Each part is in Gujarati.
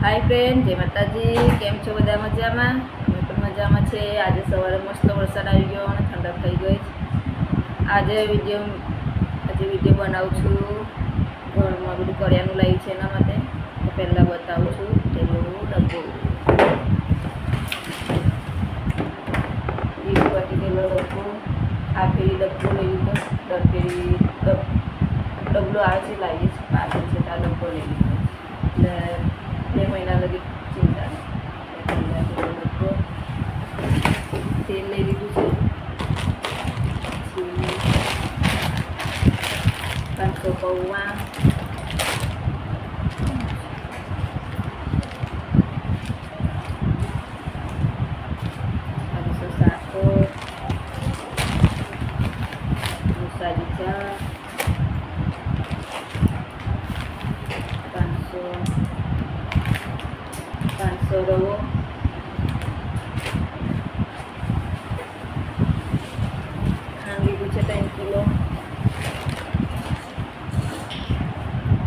हाय फ्रेंड, जय माताजी। केम छो बधा मजामां? अमे पण मजामां छे। आज सवारे मस्त वरसाद आई गयो अने ठंडक थई गई। आज विडियो बनावुं छुं। घरमां बधुं करियाणुं लावी छे एना माटे तो पहेला बतावुं छुं। पेलो डब्बो पेलो डब्बो आ फेरी डब्बो लई लीधो। फेरी डब्बो आवे छे लावीए छे पाछळ छे तो आ डब्बो लई लीधो એટલે 2 મહિના લગી ચિંતા નહીં। તેલ લઈ લીધું છે 500 પૌવા, 500 સાકર, મસાલી ચા, 500 રવો, ખાંડ લીધું છે 3 કિલો,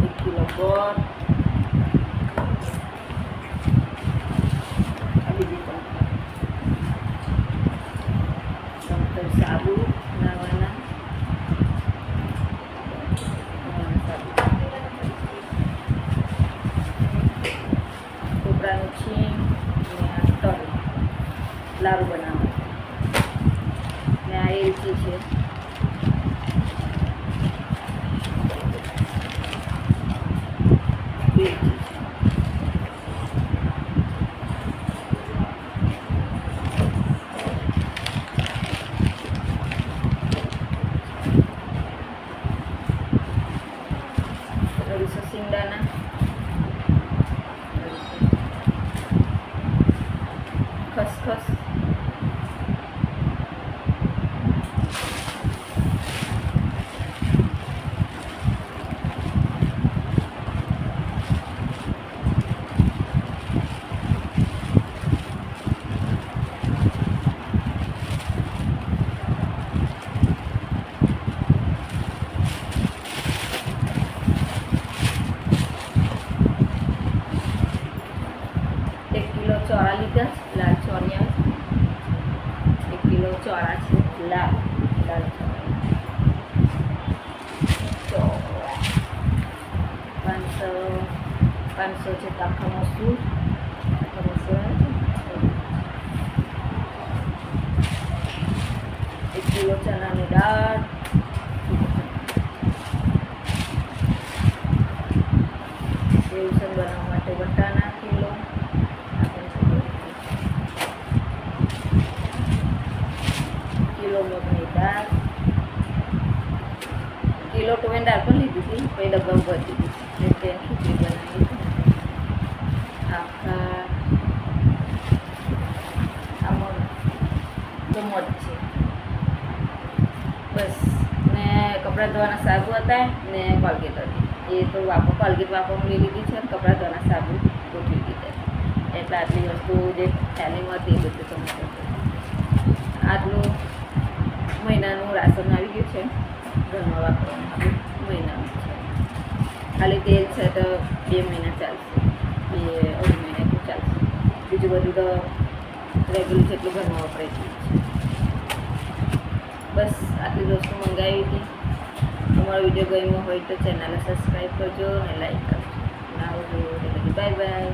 1 કિલો ગોળ, બીજી ચમચો સાબુ નાવાના, કોપરાનું છીણ અને તલ લાડુ બનાવવા ને આ એલચી છે, સિંગદાણા, ખસખસ, ચોળા લીધા છે લાલ ચોળિયા, 1 કિલો ચોળા છે લાલ ચોળા, 500 છે આખા મસૂર, 1 કિલો ચણાની દાળ, સેવસન બનાવવા માટે વટાણા કિલો, કિલો મગની દાળ, કિલો ટોમેન દાળ પણ લીધી હતી પછી ડબ્બામાં ભરી દીધી એટલે ખીચડી બનાવી આખા આમાં તો મોજ છે બસ। ને કપડાં ધોવાના સાબુ હતા ને કોલગેટ હતી એ તો કોલગેટ વાપરવાનું લઈ લીધી છે, કપડાં ધોવાના સાબુ ગોઠવી દીધા એટલે આટલી વસ્તુ જે થેલીમાં હતી એ બધું તમે આટલું મહિનાનું રાશન આવી ગયું છે ઘરમાં વાપરવાનું, મહિનાનું છે। ખાલી તેલ છે તો 2 મહિના ચાલશે, 2-2.5 મહિના એટલું ચાલશે, બીજું બધું તો રેગ્યુલર જેટલું ઘરમાં વપરાય છે। બસ આટલી વસ્તુ મંગાવી હતી। તમારો વિડીયો ગમ્યો હોય તો ચેનલને સબસ્ક્રાઈબ કરજો અને લાઈક કરજો। આવજો, બાય બાય।